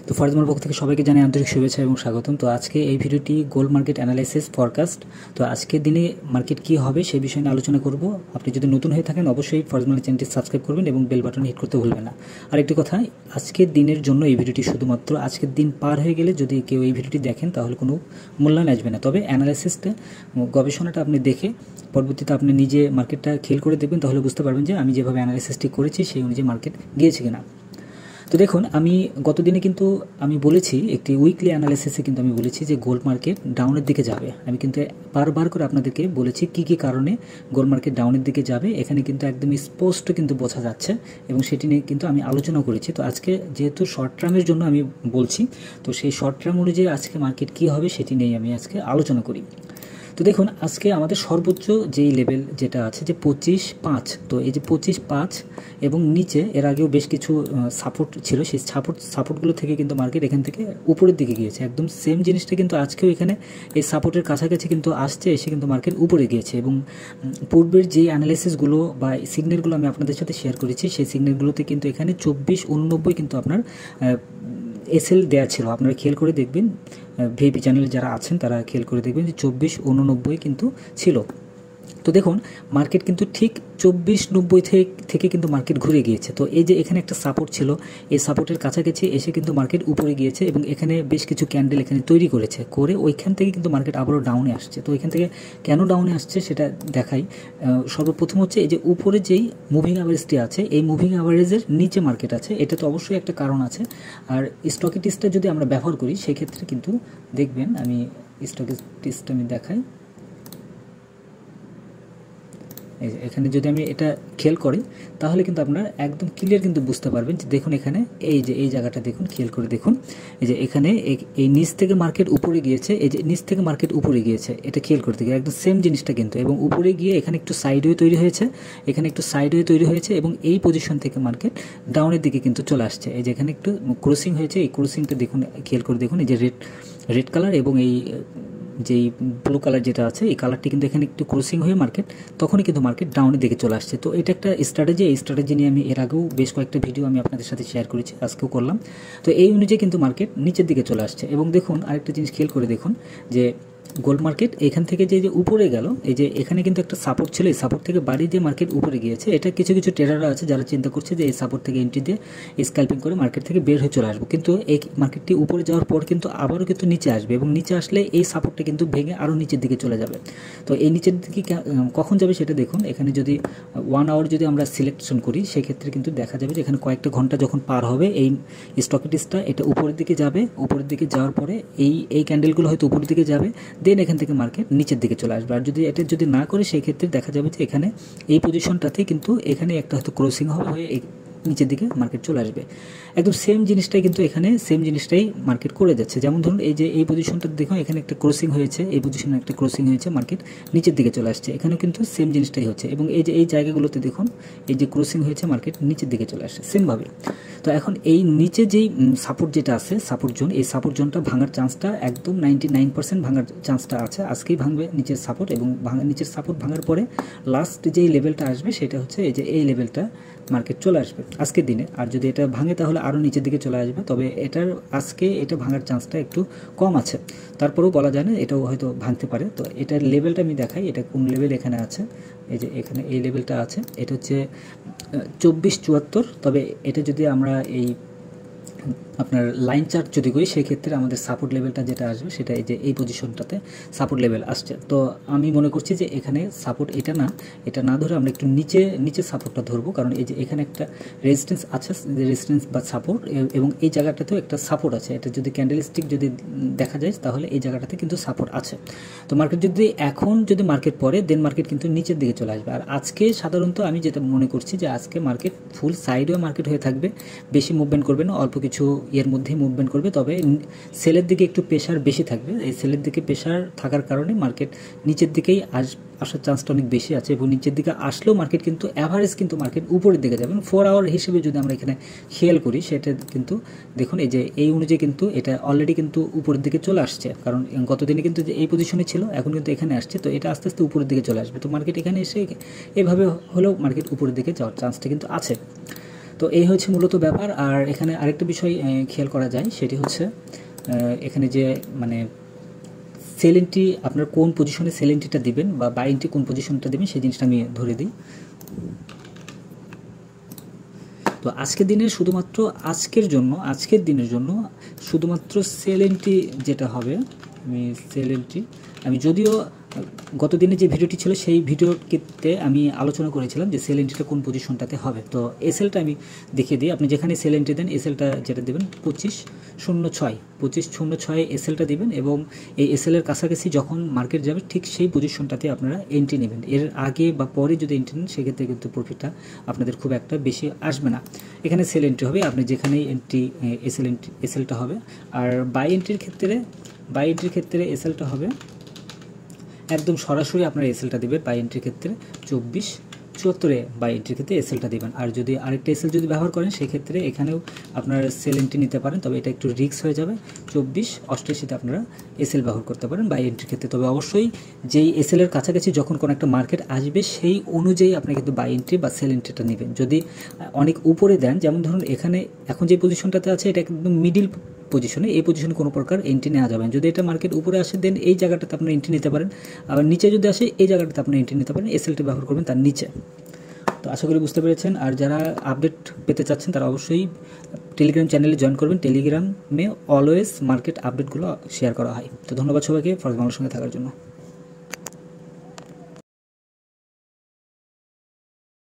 তো ফরজমার পক্ষ থেকে সবাইকে জানাই আন্তরিক শুভেচ্ছা এবং স্বাগতম। তো আজকে এই ভিডিওটি গোল্ড মার্কেট অ্যানালাইসিস ফরকাস্ট। তো আজকের দিনে মার্কেট কী হবে সেই বিষয়ে নিয়ে আলোচনা করব। আপনি যদি নতুন হয়ে থাকেন অবশ্যই ফরজমার চ্যানেলটি সাবস্ক্রাইব করবেন এবং বেল বাটন হিট করতে ভুলবেন না। আর একটি কথা, আজকের দিনের জন্য এই ভিডিওটি শুধুমাত্র আজকের দিন পার হয়ে গেলে যদি কেউ এই ভিডিওটি দেখেন তাহলে কোনো মূল্যায়ন আসবে না। তবে অ্যানালাইসিসটা গবেষণাটা আপনি দেখে পরবর্তীতে আপনি নিজে মার্কেটটা খেয়াল করে দেখবেন, তাহলে বুঝতে পারবেন যে আমি যেভাবে অ্যানালাইসিসটি করেছি সেই অনুযায়ী মার্কেট গিয়েছে কিনা। তো দেখুন, আমি গত দিনে কিন্তু আমি বলেছি একটি উইকলি অ্যানালাইসিসে কিন্তু আমি বলেছি যে গোল্ড মার্কেট ডাউনের দিকে যাবে। আমি কিন্তু বারবার করে আপনাদেরকে বলেছি কী কী কারণে গোল্ড মার্কেট ডাউনের দিকে যাবে, এখানে কিন্তু একদম স্পষ্ট কিন্তু বোঝা যাচ্ছে এবং সেটি নিয়ে কিন্তু আমি আলোচনা করেছি। তো আজকে যেহেতু শর্ট টার্মের জন্য আমি বলছি, তো সেই শর্ট টার্ম অনুযায়ী আজকে মার্কেট কী হবে সেটি নিয়ে আমি আজকে আলোচনা করি। তো দেখুন, আজকে আমাদের সর্বোচ্চ যেই লেভেল যেটা আছে যে 25.5, তো এই যে 25.5 এবং নিচে এর আগেও বেশ কিছু সাপোর্ট ছিল, সেই সাপোর্টগুলো থেকে কিন্তু মার্কেট এখান থেকে উপরের দিকে গিয়েছে। একদম সেম জিনিসটা কিন্তু আজকেও এখানে এই সাপোর্টের কাছাকাছি কিন্তু আসছে, এসে কিন্তু মার্কেট উপরে গিয়েছে। এবং পূর্বের যে অ্যানালাইসিসগুলো বা সিগন্যালগুলো আমি আপনাদের সাথে শেয়ার করেছি, সেই সিগন্যালগুলোতে কিন্তু এখানে 24.89 কিন্তু আপনার এসএল দেওয়া ছিল। আপনারা খেয়াল করে দেখবেন, ভিআইপি চ্যানেলে যারা আছেন তারা খেয়াল করে দেখবেন যে 24.89 কিন্তু ছিল। তো দেখুন, মার্কেট কিন্তু ঠিক 24.90 থেকে কিন্তু মার্কেট ঘুরে গিয়েছে। তো এই যে এখানে একটা সাপোর্ট ছিল, এই সাপোর্টের কাছাকাছি এসে কিন্তু মার্কেট উপরে গিয়েছে এবং এখানে বেশ কিছু ক্যান্ডেল এখানে তৈরি করেছে, করে ওইখান থেকে কিন্তু মার্কেট আবারও ডাউনে আসছে। তো এখান থেকে কেন ডাউনে আসছে সেটা দেখাই। সর্বপ্রথম হচ্ছে এই যে উপরে যেই মুভিং অ্যাভারেজটি আছে, এই মুভিং অ্যাভারেজের নিচে মার্কেট আছে, এটা তো অবশ্যই একটা কারণ আছে। আর স্টকিস্টটা যদি আমরা ব্যবহার করি সেক্ষেত্রে কিন্তু দেখবেন, আমি স্টকিস্টটা আমি দেখাই। এখানে যদি আমি এটা খেয়াল করি তাহলে কিন্তু আপনারা একদম ক্লিয়ার কিন্তু বুঝতে পারবেন যে দেখুন এখানে এই যে এই জায়গাটা দেখুন, খেয়াল করে দেখুন, এই যে এখানে এই নিচ থেকে মার্কেট উপরে গিয়েছে, এই যে নিচ থেকে মার্কেট উপরে গিয়েছে, এটা খেয়াল করতে গিয়ে একদম সেম জিনিসটা কিন্তু, এবং উপরে গিয়ে এখানে একটু সাইডওয়ে তৈরি হয়েছে, এখানে একটু সাইডওয়ে তৈরি হয়েছে এবং এই পজিশন থেকে মার্কেট ডাউনের দিকে কিন্তু চলে আসছে। এই যে এখানে একটু ক্রসিং হয়েছে, এই ক্রসিংটা দেখুন, খেয়াল করে দেখুন, এই যে রেড কালার এবং এই যেই ব্লু কালার যেটা আছে, এই কালারটি কিন্তু এখানে একটু ক্রসিং হয়ে মার্কেট তখনই কিন্তু মার্কেট ডাউনের দিকে চলে আসছে। তো এটা একটা স্ট্র্যাটেজি, এই স্ট্র্যাটেজি নিয়ে আমি এর আগেও বেশ কয়েকটা ভিডিও আমি আপনাদের সাথে শেয়ার করেছি, আজকেও করলাম। তো এই অনুযায়ী কিন্তু মার্কেট নিচের দিকে চলে আসছে। এবং দেখুন আরেকটা জিনিস খেয়াল করে দেখুন যে গোল্ড মার্কেট এখান থেকে যে উপরে গেল, এই যে এখানে কিন্তু একটা সাপোর্ট ছিল, এই সাপোর্ট থেকে বাড়ি দিয়ে মার্কেট উপরে গিয়েছে। এটা কিছু কিছু ট্রেডাররা আছে যারা চিন্তা করছে যে এই সাপোর্ট থেকে এন্ট্রি দিয়ে স্ক্যাল্পিং করে মার্কেট থেকে বের হয়ে চলে আসবো, কিন্তু এই মার্কেটটি উপরে যাওয়ার পর কিন্তু আবারও কিন্তু নিচে আসবে এবং নিচে আসলে এই সাপোর্টটা কিন্তু ভেঙে আরও নিচের দিকে চলে যাবে। তো এই নিচের দিকে কখন যাবে সেটা দেখুন, এখানে যদি 1 আওয়ার যদি আমরা সিলেকশন করি সেক্ষেত্রে কিন্তু দেখা যাবে যে এখানে কয়েকটা ঘন্টা যখন পার হবে এই স্টকিস্টটা এটা উপরের দিকে যাবে, উপরের দিকে যাওয়ার পরে এই ক্যান্ডেলগুলো হয়তো উপরের দিকে যাবে, দেন এখান থেকে মার্কেট নিচের দিকে চলে আসবে। আর যদি এটা যদি না করে সেই ক্ষেত্রে দেখা যাবে যে এখানে এই পজিশনটাতে কিন্তু এখানে একটা হয়তো ক্রসিং হবে, হয়ে নিচের দিকে মার্কেট চলে আসবে। একদম সেম জিনিসটাই কিন্তু এখানে সেম জিনিসটাই মার্কেট করে যাচ্ছে। যেমন ধরুন এই যে এই পজিশনটা দেখুন, এখানে একটা ক্রসিং হয়েছে, এই পজিশনে একটা ক্রসিং হয়েছে, মার্কেট নিচের দিকে চলে আসছে, এখানেও কিন্তু সেম জিনিসটাই হচ্ছে। এবং এই যে এই জায়গাগুলোতে দেখুন, এই যে ক্রসিং হয়েছে, মার্কেট নিচের দিকে চলে আসছে সেমভাবে। তো এখন এই নিচে যেই সাপোর্ট যেটা আছে, সাপোর্ট জোন, এই সাপোর্ট জোনটা ভাঙার চান্সটা একদম 99% ভাঙার চান্সটা আছে। আজকেই ভাঙবে নিচের সাপোর্ট, এবং নিচের সাপোর্ট ভাঙার পরে লাস্ট যেই লেভেলটা আসবে সেটা হচ্ছে এই যে এই লেভেলটা মার্কেট চলে আসবে আজকের দিনে। আর যদি এটা ভাঙে তাহলে আরও নিচের দিকে চলে আসবে, তবে এটার আজকে এটা ভাঙার চান্সটা একটু কম আছে, তারপরেও বলা যায় না, এটাও হয়তো ভাঙতে পারে। তো এটার লেভেলটা আমি দেখাই, এটা কোন লেভেল এখানে আছে, এই যে এখানে এই লেভেলটা আছে, এটা হচ্ছে 2474। তবে এটা যদি আমরা এই আপনার লাইন চার্ট যদি করি সেক্ষেত্রে আমাদের সাপোর্ট লেভেলটা যেটা আসবে সেটা এই যে এই পজিশনটাতে সাপোর্ট লেভেল আসছে। তো আমি মনে করছি যে এখানে সাপোর্ট এটা না ধরে আমরা একটু নিচে সাপোর্টটা ধরবো, কারণ এই যে এখানে একটা রেজিস্ট্যান্স আছে, রেজিস্ট্যান্স বা সাপোর্ট, এবং এই জায়গাটাতেও একটা সাপোর্ট আছে। এটা যদি ক্যান্ডেলস্টিক যদি দেখা যায় তাহলে এই জায়গাটাতে কিন্তু সাপোর্ট আছে। তো মার্কেট যদি মার্কেট পড়ে দেন মার্কেট কিন্তু নিচের দিকে চলে আসবে। আর আজকে সাধারণত আমি যেটা মনে করছি যে আজকে মার্কেট ফুল সাইডওয়ে মার্কেট হয়ে থাকবে, বেশি মুভমেন্ট করবে না, অল্প কিছু এর মধ্যেই মুভমেন্ট করবে। তবে সেলের দিকে একটু প্রেশার বেশি থাকবে, এই সেলের দিকে প্রেশার থাকার কারণে মার্কেট নিচের দিকেই আসার চান্সটা অনেক বেশি আছে। এবং নিচের দিকে আসলেও মার্কেট কিন্তু অ্যাভারেজ কিন্তু মার্কেট উপরের দিকে যাবে। 4 আওয়ার হিসেবে যদি আমরা এখানে খেয়াল করি সেটা কিন্তু দেখুন, এই যে এই অনুযায়ী কিন্তু এটা অলরেডি কিন্তু উপরের দিকে চলে আসছে, কারণ গতদিনে কিন্তু যে এই পজিশনে ছিল এখন কিন্তু এখানে আসছে। তো এটা আস্তে আস্তে উপরের দিকে চলে আসবে। তো মার্কেট এখানে এসে এভাবে হলেও মার্কেট উপরের দিকে যাওয়ার চান্সটা কিন্তু আছে। তো এই হচ্ছে মূলত ব্যাপার। আর এখানে আরেকটা বিষয় খেয়াল করা যায়, সেটি হচ্ছে এখানে যে মানে সেল এন্ট্রি আপনার কোন পজিশনে সেল এন্ট্রিটা দিবেন বা বাই এন্ট্রি কোন পজিশনটা দেবেন সেই জিনিসটা আমি ধরে দিই। তো আজকের দিনের শুধুমাত্র আজকের দিনের জন্য শুধুমাত্র সেল এন্ট্রি যেটা হবে, আমি যদিও গত দিনে যে ভিডিওটি ছিল সেই ভিডিওতে আমি আলোচনা করেছিলাম যে সেল এন্ট্রিটা কোন পজিশনটাতে হবে। তো এসএলটা আমি দেখিয়ে দিই। আপনি যেখানে সেল এন্ট্রি দেন এসএলটা যেটা দেবেন 2506 এসএলটা দেবেন এবং এই এসএলের কাছাকাছি যখন মার্কেট যাবে ঠিক সেই পজিশনটাতে আপনারা এন্ট্রি নেবেন। এর আগে বা পরে যদি এন্ট্রি নেন সেক্ষেত্রে কিন্তু প্রফিটটা আপনাদের খুব একটা বেশি আসবে না। এখানে সেল এন্ট্রি হবে, আপনি যেখানেই এন্ট্রি এসএলটা হবে। আর বাই এন্ট্রির ক্ষেত্রে এসএলটা হবে একদম সরাসরি আপনার এসএলটা দেবেন বাই এন্ট্রির ক্ষেত্রে 2474 বাই এন্ট্রির ক্ষেত্রে এসএলটা দেবেন। আর যদি আরেকটা এসএল যদি ব্যবহার করেন সেক্ষেত্রে এখানেও আপনার সেল এন্ট্রি নিতে পারেন, তবে এটা একটু রিস্ক হয়ে যাবে। 2488 আপনারা এসএল ব্যবহার করতে পারেন বাই এন্ট্রির ক্ষেত্রে। তবে অবশ্যই যেই এসএলের কাছাকাছি যখন কোনো একটা মার্কেট আসবে সেই অনুযায়ী আপনি কিন্তু বাই এন্ট্রি বা সেল এন্ট্রিটা নেবেন। যদি অনেক উপরে দেন, যেমন ধরুন এখানে এখন যে পজিশনটাতে আছে এটা একদম মিডিল পজিশনে, এই পজিশনে কোনো প্রকার এন্ট্রি নেওয়া যাবে না। যদি এটা মার্কেট উপরে আসে দেন এই জায়গাটাতে আপনার এন্ট্রি নিতে পারেন, আবার নিচে যদি আসে এই জায়গাটাতে আপনি এন্ট্রি নিতে পারেন, এসএলটি ব্যবহার করবেন তার নিচে। তো আশা করি বুঝতে পেরেছেন। আর যারা আপডেট পেতে চাচ্ছেন তারা অবশ্যই টেলিগ্রাম চ্যানেলে জয়েন করবেন। টেলিগ্রামে অলওয়েজ মার্কেট আপডেটগুলো শেয়ার করা হয়। তো ধন্যবাদ সবাইকে ফরজ বাংলার সঙ্গে থাকার জন্য।